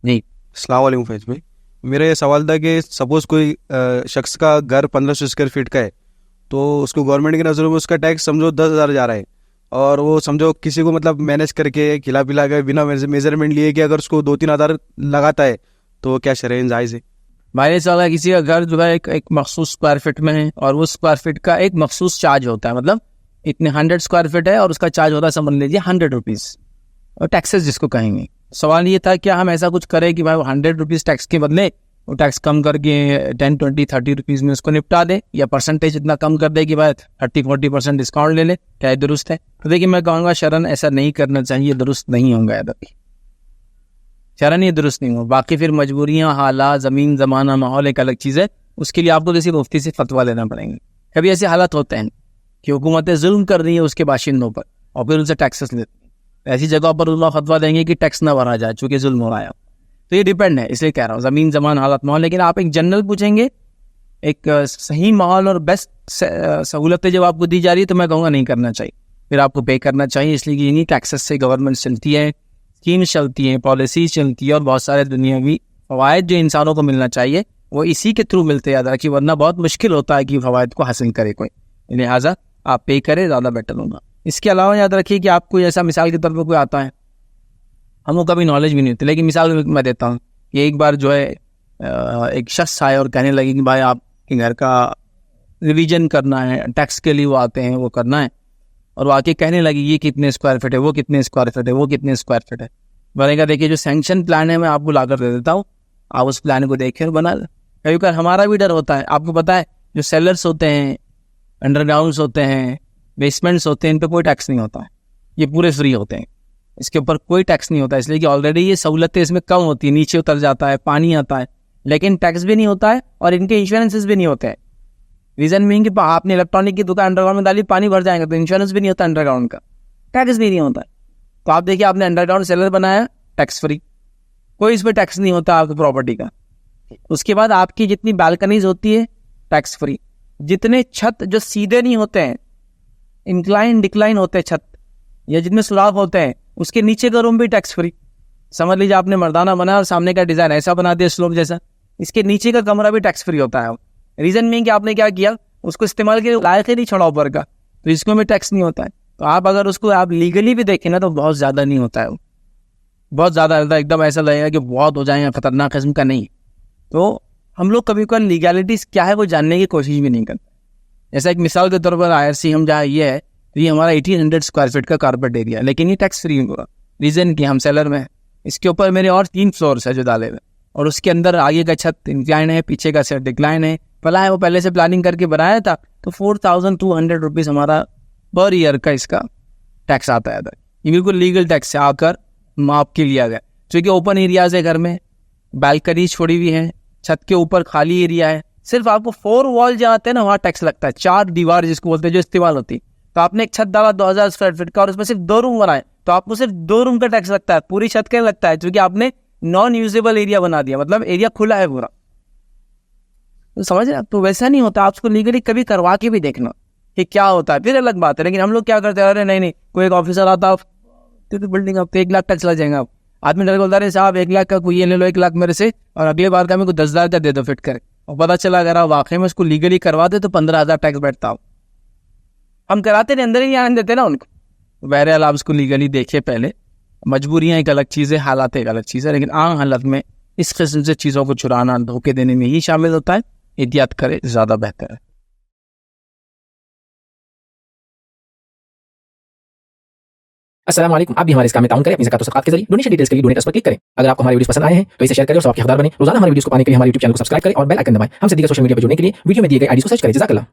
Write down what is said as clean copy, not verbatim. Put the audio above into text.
जी। अस्सलाम वालेकुम फैज भाई। मेरा ये सवाल था कि सपोज़ कोई शख्स का घर 1500 स्क्वायर फीट का है, तो उसको गवर्नमेंट की नज़रों में उसका टैक्स समझो 10,000 जा रहा है, और वो समझो किसी को मतलब मैनेज करके खिला पिला के बिना मेजरमेंट लिए कि अगर उसको 2-3 हज़ार लगाता है तो क्या शरअन जायज़ है? मैंने सवाल है, किसी का घर जो है एक मखसूस स्क्वायर फीट में है और वो स्क्वायर फीट का एक मखसूस चार्ज होता है, मतलब इतने 100 स्क्वायर फीट है और उसका चार्ज होता है समझ लीजिए 100 रुपीज़, और टैक्सेस जिसको कहेंगे। सवाल ये था क्या हम ऐसा कुछ करें कि भाई 100 रुपीज़ टैक्स के बदले वो टैक्स कम करके 10, 20, 30 रुपीज़ में उसको निपटा दे, या परसेंटेज इतना कम कर दे कि भाई 30-40% डिस्काउंट ले ले, क्या दुरुस्त है? तो देखिए मैं कहूँगा शरन ऐसा नहीं करना चाहिए, दुरुस्त नहीं होगा शरन, ये दुरुस्त नहीं हो। बाकी फिर मजबूरियाँ, हालात, ज़मीन ज़माना, माहौल एक अलग चीज़ है, उसके लिए आपको जैसे मुफ्ती से फतवा लेना पड़ेंगे। कभी ऐसे हालात होते हैं कि हुकूमतें जुल्म कर रही है उसके बाशिंदों पर और फिर उनसे टैक्सेस लेती हैं, ऐसी जगह पर उल्लाह फतवा देंगे कि टैक्स ना भरा जाए चूँकि जुल्म हो रहा है। तो ये डिपेंड है, इसलिए कह रहा हूँ ज़मीन ज़मान हालात माहौल। लेकिन आप एक जनरल पूछेंगे, एक सही माहौल और बेस्ट सहूलतें जब आपको दी जा रही है तो मैं कहूँगा नहीं करना चाहिए, फिर आपको पे करना चाहिए, इसलिए कि इन्हीं टैक्सेस से गवर्नमेंट चलती है, स्कीम्स चलती हैं, पॉलिसीज चलती है, और बहुत सारे दुनियावी फ़वाइद जो इंसानों को मिलना चाहिए वो इसी के थ्रू मिलते हैं, याद रखिए, वरना बहुत मुश्किल होता है कि फ़वाइद को हासिल करे कोई। लिहाजा आप पे करें, ज़्यादा बेटर होगा। इसके अलावा याद रखिए कि आपको ऐसा मिसाल के तौर पर कोई आता है, हमको कभी नॉलेज भी नहीं होती, लेकिन मिसाल मैं देता हूँ कि एक बार जो है एक शख्स आए और कहने लगे कि भाई आपके घर का रिवीजन करना है, टैक्स के लिए वो आते हैं, वो करना है, और वो आके कहने लगी ये कितने स्क्वायर फीट है, वो कितने स्क्वायर फीट है, वो कितने स्क्वायर फीट है। मैंने कहा देखिए जो सैंक्शन प्लान है मैं आपको ला कर दे देता हूँ, आप उस प्लान को देखें और बना लें। कभी कभी हमारा भी डर होता है, आपको पता है जो सेलर्स होते हैं, अंडरग्राउंड्स होते हैं, बेसमेंट्स होते हैं, इन पर कोई टैक्स नहीं होता है, ये पूरे फ्री होते हैं, इसके ऊपर कोई टैक्स नहीं होता, इसलिए कि ऑलरेडी ये सहूलतें इसमें कम होती है, नीचे उतर जाता है, पानी आता है, लेकिन टैक्स भी नहीं होता है और इनके इंश्योरेंसेस भी नहीं होते हैं। रीजन मीन कि आपने इलेक्ट्रॉनिक की दुकान अंडरग्राउंड में डाली, पानी भर जाएगा, तो इंश्योरेंस भी नहीं होता अंडरग्राउंड का, टैक्स भी नहीं होता है। तो आप देखिए आपने अंडरग्राउंड सेलर बनाया, टैक्स फ्री, कोई इस पर टैक्स नहीं होता आपकी प्रॉपर्टी का। उसके बाद आपकी जितनी बालकनीज होती है टैक्स फ्री, जितने छत जो सीधे नहीं होते हैं, इंक्लाइन डिक्लाइन होते हैं छत, या जितने सुराख होते हैं, उसके नीचे का रूम भी टैक्स फ्री। समझ लीजिए आपने मर्दाना बनाया और सामने का डिजाइन ऐसा बना दिया स्लोप जैसा, इसके नीचे का कमरा भी टैक्स फ्री होता है। रीजन में कि आपने क्या किया, उसको इस्तेमाल के लायक ही नहीं छोड़ा ऊपर का, तो इसको में टैक्स नहीं होता है। तो आप अगर उसको आप लीगली भी देखें ना तो बहुत ज़्यादा नहीं होता है, बहुत ज़्यादा एकदम ऐसा लगेगा कि बहुत हो जाएगा, खतरनाक किस्म का नहीं। तो हम लोग कभी कभी लीगैलिटीज क्या है वो जानने की कोशिश भी नहीं करते। जैसा एक मिसाल के तौर पर IRC हम जहाँ ये है, तो ये हमारा 1800 स्क्वायर फीट का कारपेट एरिया, लेकिन ये टैक्स फ्री होगा। रीज़न कि हम सेलर में है, इसके ऊपर मेरे और 3 फ्लोर्स है जो डाले हुए, और उसके अंदर आगे का छत इंक्लाइन है, पीछे का छत डिक्लाइन है, भला है वो पहले से प्लानिंग करके बनाया था। तो 4200 रुपीज़ हमारा पर ईयर का इसका टैक्स आता है। ये बिल्कुल लीगल टैक्स से आकर माफ के लिया गया, क्योंकि ओपन एरियाज है, घर में बालकनी छोड़ी हुई है, छत के ऊपर खाली एरिया है, सिर्फ आपको 4 वॉल जहाँ आते हैं ना वहाँ टैक्स लगता है, 4 दीवार जिसको बोलते हैं जो इस्तेमाल होती है। तो आपने एक छत डाला 2000 स्क्वायर फीट का और उसमें सिर्फ 2 रूम बनाए, तो आपको सिर्फ 2 रूम का टैक्स लगता है, पूरी छत का लगता है, क्योंकि आपने नॉन यूजेबल एरिया बना दिया, मतलब एरिया खुला है पूरा। तो समझ रहे, तो वैसा नहीं होता, आप उसको लीगली कभी करवा के भी देखना कि क्या होता है, फिर अलग बात है। लेकिन हम लोग क्या करते हैं, अरे नहीं कोई एक ऑफिसर आता, बिल्डिंग आप 1 लाख टैक्स लग जाएगा, आदमी डर बोलता है साहब 1 लाख का कोई ये ले लो, 1 लाख मेरे से, और अगले बार का मेरे को 10,000 का दे दो फिट कर, और पता चला अगर आप वाकई में उसको लीगली करवाते तो 15,000 टैक्स बैठता हो। हम कराते नहीं, अंदर ही आने देते ना उनको। बहरहाल आप उसको लीगली देखिए पहले, मजबूरियाँ एक अलग चीज़ है, हालात एक अलग चीज़ है, लेकिन आम हालत में इस किस्म से चीज़ों को चुराना, धोखे देने में ही शामिल होता है। एहतियात करें, ज़्यादा बेहतर है। अस्सलाम वालेकुम। आप भी हमारे इस काम में ताउन करें अपनी ज़कात और सदक़ात के जरिए। डोनेशन डिटेल्स के लिए डोनेट पर क्लिक करें। अगर आपको हमारे वीडियोस पसंद आए हैं तो इसे शेयर करें और सबके हकदार बने। रोजाना हमारे वीडियोस को पाने के लिए हमारे YouTube चैनल को सब्सक्राइब करें और बेल आइकन दबाएं। हमसे दीगर सोशल मीडिया पर जुड़ने के लिए वीडियो में दिए गए आईडी को सर्च करें। जज़ाकल्लाह।